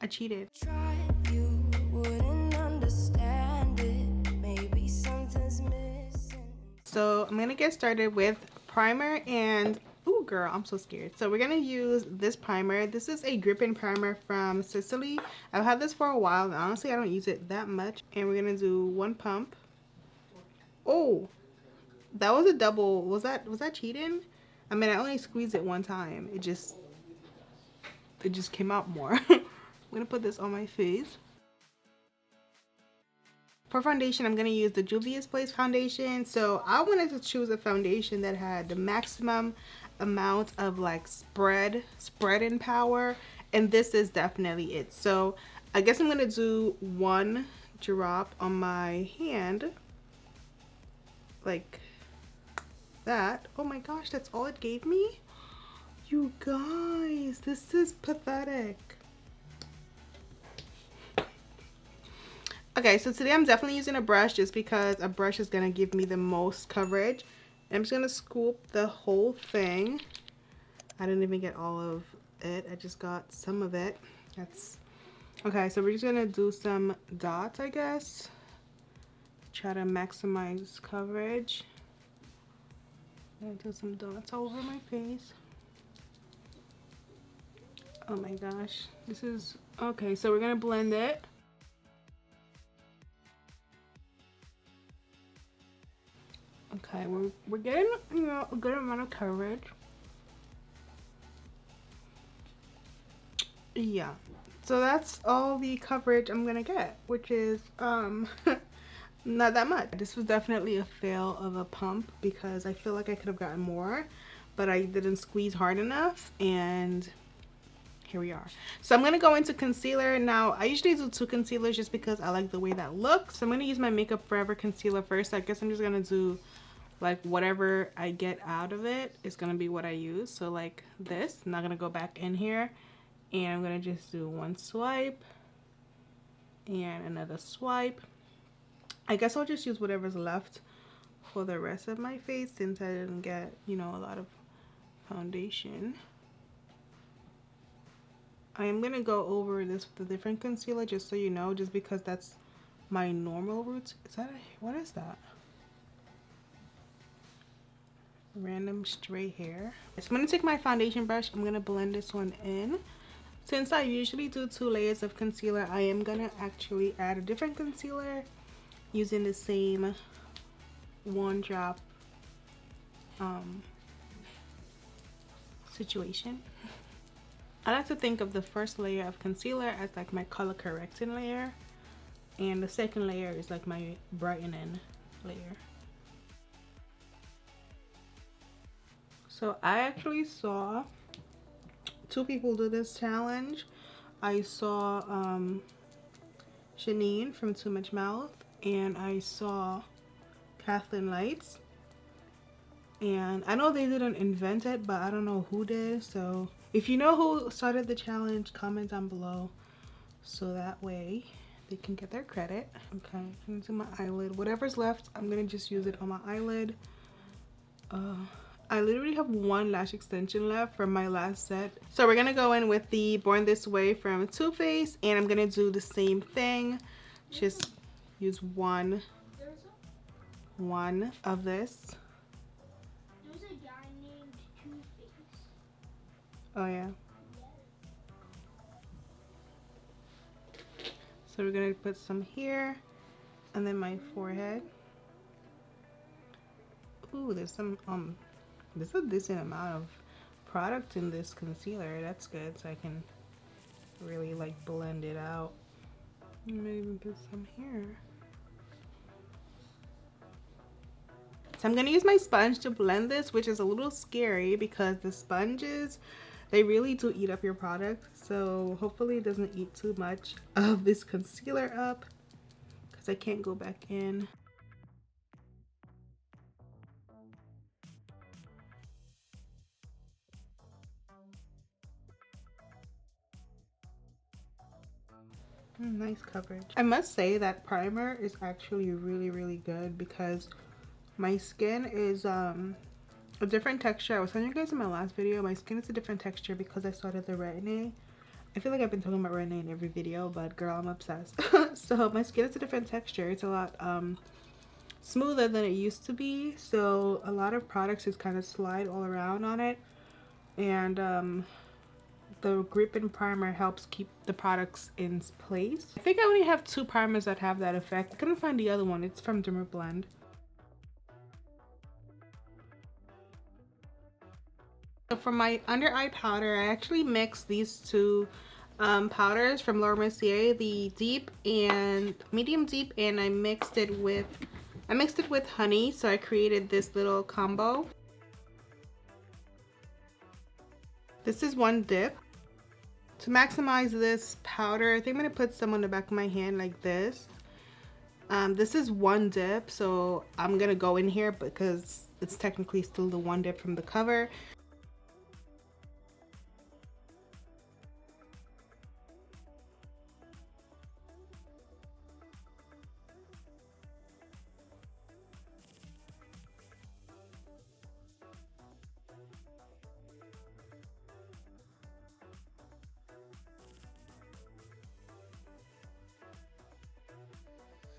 I cheated. You wouldn't understand it. Maybe something's missing. So I'm gonna get started with primer and ooh girl, I'm so scared. So we're gonna use this primer. This is a gripping primer from Sicily. I've had this for a while and honestly I don't use it that much. And we're gonna do one pump. Oh, that was a double. Was that cheating? I mean, I only squeezed it one time. It just came out more. I'm gonna put this on my face. For foundation, I'm gonna use the Juvia's Place foundation. So I wanted to choose a foundation that had the maximum amount of like spreading power, and this is definitely it. So I guess I'm gonna do one drop on my hand, like that. Oh my gosh, that's all it gave me? You guys, this is pathetic. Okay, so today I'm definitely using a brush just because a brush is gonna give me the most coverage. I'm just gonna scoop the whole thing. I didn't even get all of it. I just got some of it. That's okay. So we're just gonna do some dots, I guess. Try to maximize coverage. I'm gonna do some dots all over my face. Oh my gosh, this is okay. So we're gonna blend it. Okay, we're getting, you know, a good amount of coverage. Yeah, so that's all the coverage I'm gonna get, which is not that much. This was definitely a fail of a pump because I feel like I could have gotten more, but I didn't squeeze hard enough, and here we are. So I'm gonna go into concealer now. I usually do 2 concealers just because I like the way that looks. So I'm gonna use my Makeup Forever concealer first. I guess I'm just gonna do like whatever I get out of it is gonna be what I use. So like this, I'm not gonna go back in here, and I'm gonna just do one swipe and another swipe. I guess I'll just use whatever's left for the rest of my face since I didn't get, you know, a lot of foundation. I am gonna go over this with a different concealer just so you know, just because that's my normal route. Is that what is that? Random stray hair. So I'm gonna take my foundation brush. I'm gonna blend this one in. Since I usually do 2 layers of concealer, I am gonna actually add a different concealer using the same 1 drop situation. I like to think of the first layer of concealer as like my color correcting layer, and the second layer is like my brightening layer. So I actually saw 2 people do this challenge. I saw Janine from Too Much Mouth, and I saw Kathleen Lights. And I know they didn't invent it, but I don't know who did. So if you know who started the challenge, comment down below so that way they can get their credit. Okay, into my eyelid. Whatever's left, I'm gonna just use it on my eyelid. I literally have 1 lash extension left from my last set. So we're gonna go in with the Born This Way from Too Faced, and I'm gonna do the same thing. Just use one of this. There's a guy named Too Faced. Oh yeah. So we're gonna put some here, and then my forehead. Ooh, there's a decent amount of product in this concealer. That's good, so I can really like blend it out. Maybe put some here. So I'm gonna use my sponge to blend this, which is a little scary because the sponges, they really do eat up your product. So hopefully it doesn't eat too much of this concealer up because I can't go back in. Nice coverage. I must say that primer is actually really good because my skin is a different texture. I was telling you guys in my last video, my skin is a different texture because I started the retin-A, I feel like I've been talking about Renee in every video, but girl, I'm obsessed. So my skin is a different texture. It's a lot smoother than it used to be. So a lot of products just kind of slide all around on it. And the grip and primer helps keep the products in place. I think I only have 2 primers that have that effect. I couldn't find the other one. It's from Dermablend. So for my under eye powder, I actually mixed these 2 powders from Laura Mercier, the deep and medium deep, and I mixed it with honey, so I created this little combo. This is 1 dip. To maximize this powder, I think I'm gonna put some on the back of my hand like this. This is 1 dip, so I'm gonna go in here because it's technically still the 1 dip from the cover.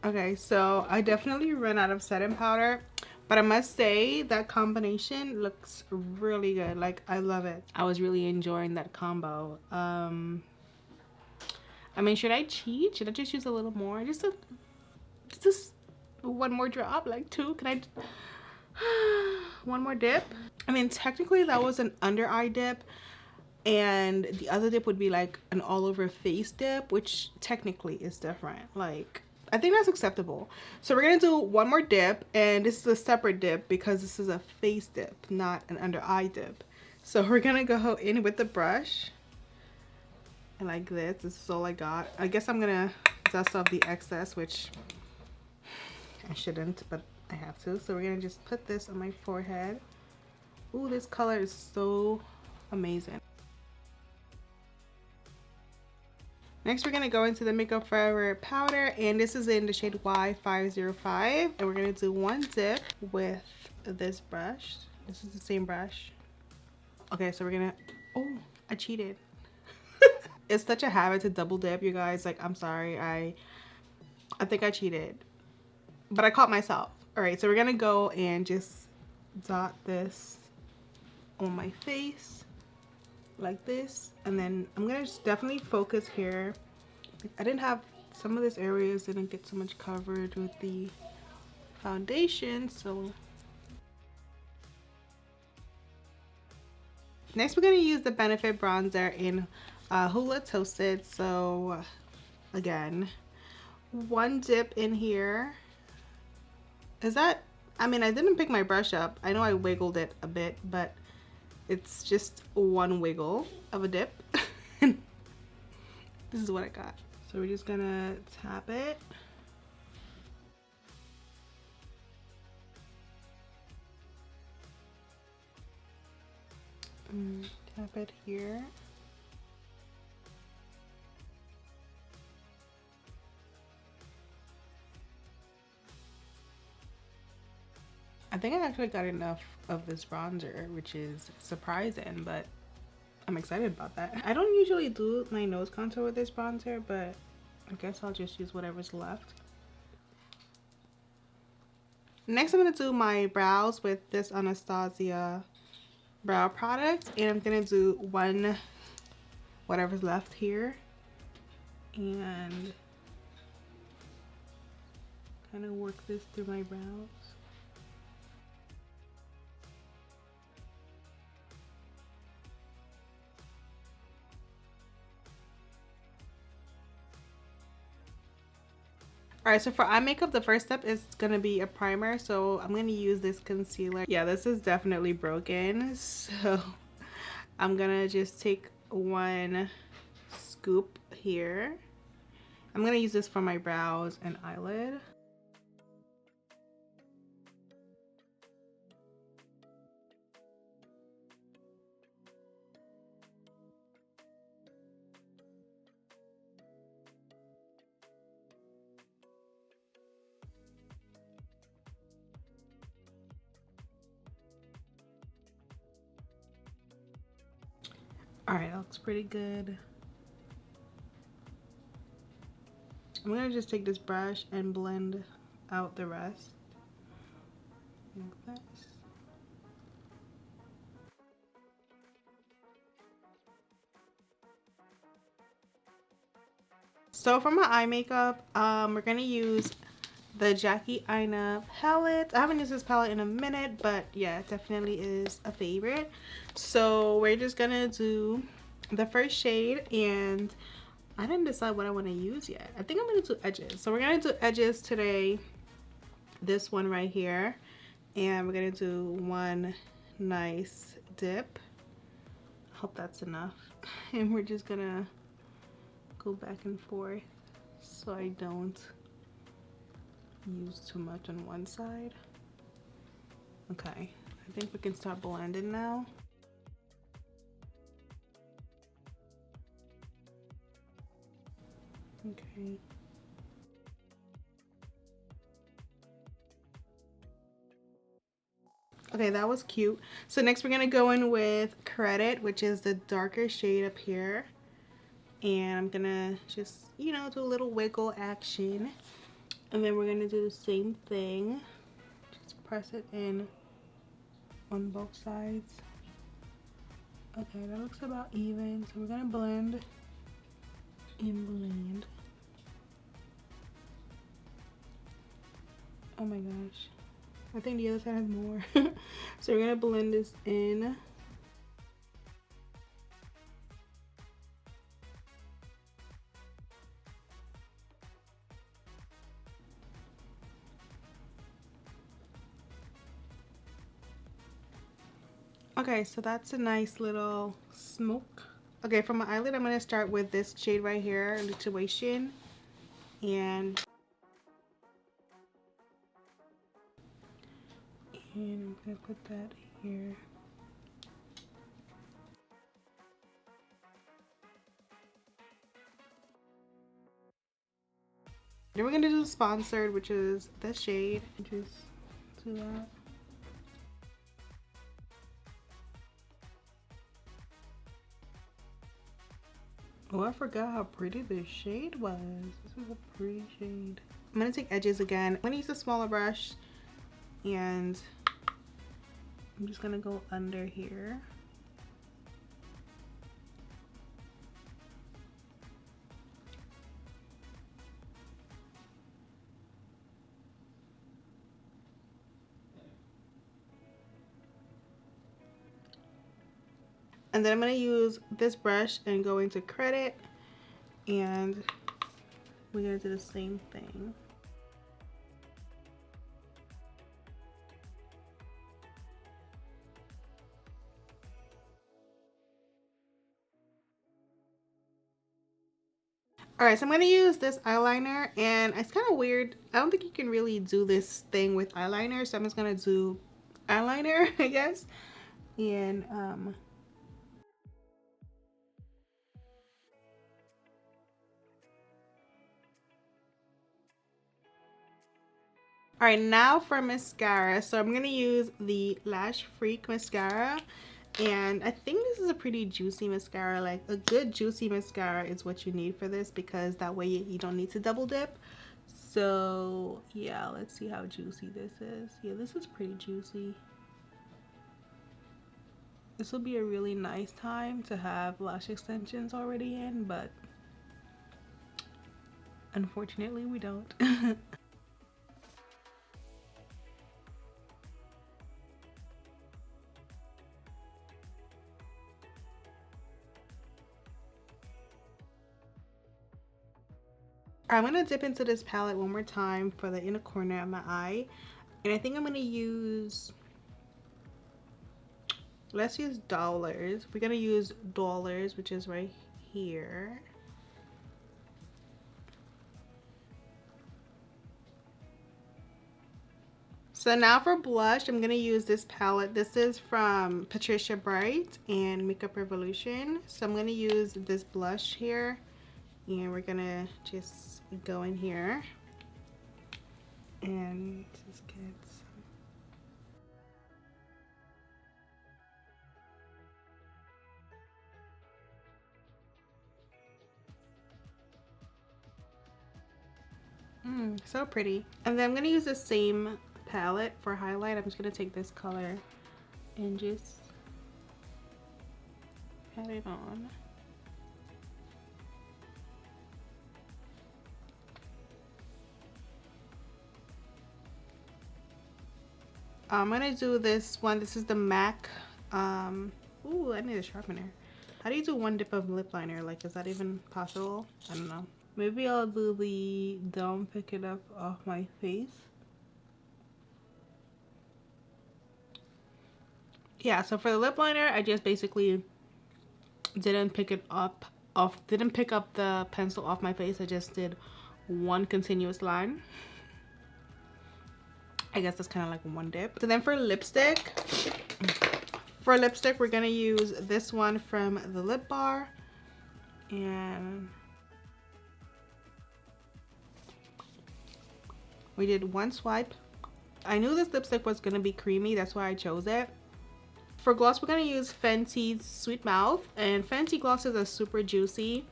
Okay, so I definitely ran out of setting powder, but I must say that combination looks really good. Like, I love it. I was really enjoying that combo. I mean, should I cheat? Should I just use a little more? Just 1 more drop, like 2. Can I 1 more dip? I mean, technically that was an under eye dip, and the other dip would be like an all over face dip, which technically is different. Like, I think that's acceptable. So we're gonna do 1 more dip, and this is a separate dip because this is a face dip, not an under eye dip. So we're gonna go in with the brush and like this. This is all I got. I guess I'm gonna dust off the excess, which I shouldn't, but I have to. So we're gonna just put this on my forehead. Ooh, this color is so amazing. Next, we're gonna go into the Makeup Forever powder, and this is in the shade Y505, and we're gonna do 1 dip with this brush. This is the same brush. Okay, so we're gonna, oh, I cheated. It's such a habit to double dip, you guys. Like, I'm sorry, I think I cheated, but I caught myself. All right, so we're gonna go and just dot this on my face like this, and then I'm gonna just definitely focus here. I didn't have, some of this areas didn't get so much covered with the foundation, so next we're gonna use the Benefit bronzer in Hula Toasted. So again, 1 dip in here. Is that, I mean, I didn't pick my brush up. I know I wiggled it a bit, but it's just 1 wiggle of a dip. This is what I got. So we're just gonna tap it. Tap it here. I think I actually got enough of this bronzer, which is surprising, but I'm excited about that. I don't usually do my nose contour with this bronzer, but I guess I'll just use whatever's left. Next, I'm gonna do my brows with this Anastasia brow product, and I'm gonna do 1, whatever's left here, and kind of work this through my brows. Alright, so for eye makeup, the first step is gonna be a primer. So I'm gonna use this concealer. Yeah, this is definitely broken. So I'm gonna just take 1 scoop here. I'm gonna use this for my brows and eyelid. All right, that looks pretty good. I'm gonna just take this brush and blend out the rest like this. So for my eye makeup, we're gonna use the Jackie Aina palette. I haven't used this palette in a minute, but yeah, it definitely is a favorite. So we're just gonna do the first shade, and I didn't decide what I want to use yet. I think I'm gonna do edges. So we're gonna do edges today. This one right here, and we're gonna do one nice dip. Hope that's enough. And we're just gonna go back and forth so I don't use too much on one side. Okay, I think we can start blending now. Okay. Okay, that was cute. So next we're gonna go in with Credit, which is the darker shade up here. And I'm gonna just, you know, do a little wiggle action. And then we're gonna do the same thing. Just press it in on both sides. Okay, that looks about even. So we're gonna blend and blend. Oh my gosh. I think the other side has more. So we're gonna blend this in. Okay, so that's a nice little smoke. Okay, for my eyelid, I'm gonna start with this shade right here, Lituation. And I'm gonna put that here. Then we're gonna do Sponsored, which is this shade. Just do that. Oh, I forgot how pretty this shade was. This is a pretty shade. I'm gonna take edges again. I'm gonna use a smaller brush, and I'm just gonna go under here. And then I'm going to use this brush and go into Credit, and we're going to do the same thing. Alright, so I'm going to use this eyeliner, and it's kind of weird. I don't think you can really do this thing with eyeliner, so I'm just going to do eyeliner, I guess. And alright, now for mascara. So I'm going to use the Lash Freak mascara. And I think this is a pretty juicy mascara. Like, a good juicy mascara is what you need for this, because that way you don't need to double dip. So yeah, let's see how juicy this is. Yeah, this is pretty juicy. This will be a really nice time to have lash extensions already in, but unfortunately we don't. I'm going to dip into this palette one more time for the inner corner of my eye. And I think I'm going to use, let's use Dollars. We're going to use Dollars, which is right here. So now for blush, I'm going to use this palette. This is from Patricia Bright and Makeup Revolution. So I'm going to use this blush here. And we're going to just go in here and just get some. So pretty. And then I'm gonna use the same palette for highlight. I'm just gonna take this color and just pat it on. I'm gonna do this one. This is the MAC. Ooh, I need a sharpener. How do you do one dip of lip liner? Like, is that even possible? I don't know. Maybe I'll do the don't pick it up off my face. Yeah, so for the lip liner, I just basically didn't pick up the pencil off my face. I just did one continuous line. I guess that's kind of like one dip. So then for lipstick, we're gonna use this one from the Lip Bar, and we did one swipe. I knew this lipstick was gonna be creamy, that's why I chose it. For gloss, we're gonna use Fenty's Sweet Mouth, and Fenty glosses are super juicy,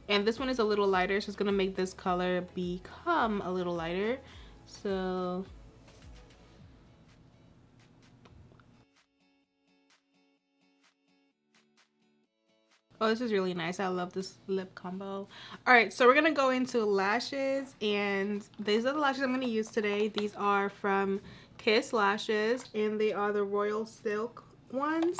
and this one is a little lighter, so it's gonna make this color become a little lighter. So oh, this is really nice. I love this lip combo. All right, so we're gonna go into lashes, and these are the lashes I'm gonna use today. These are from Kiss Lashes, and they are the Royal Silk ones.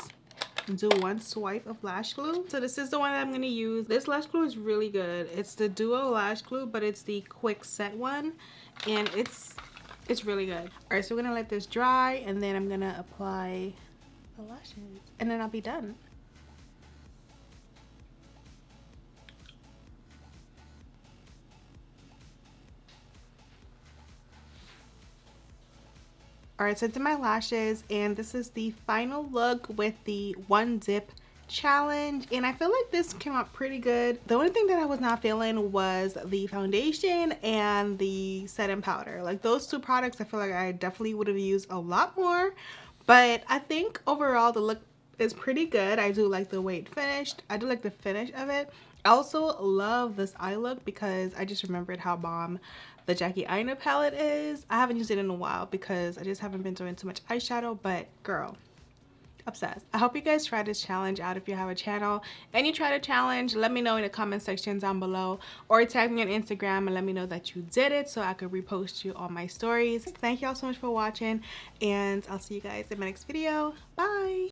Do one swipe of lash glue. So this is the one that I'm gonna use. This lash glue is really good. It's the Duo Lash Glue, but it's the quick set one, and it's really good. All right, so we're gonna let this dry, and then I'm gonna apply the lashes, and then I'll be done. Alright, so I did my lashes, and this is the final look with the one dip challenge, and I feel like this came out pretty good. The only thing that I was not feeling was the foundation and the setting powder. Like, those two products I feel like I definitely would have used a lot more, but I think overall the look is pretty good. I do like the way it finished. I do like the finish of it. I also love this eye look because I just remembered how bomb the Jackie Aina palette is. I haven't used it in a while because I just haven't been doing too much eyeshadow, but girl, obsessed. I hope you guys try this challenge out if you have a channel and you try the challenge. Let me know in the comment section down below, or tag me on Instagram and let me know that you did it so I could repost you on my stories. Thank y'all so much for watching, and I'll see you guys in my next video. Bye.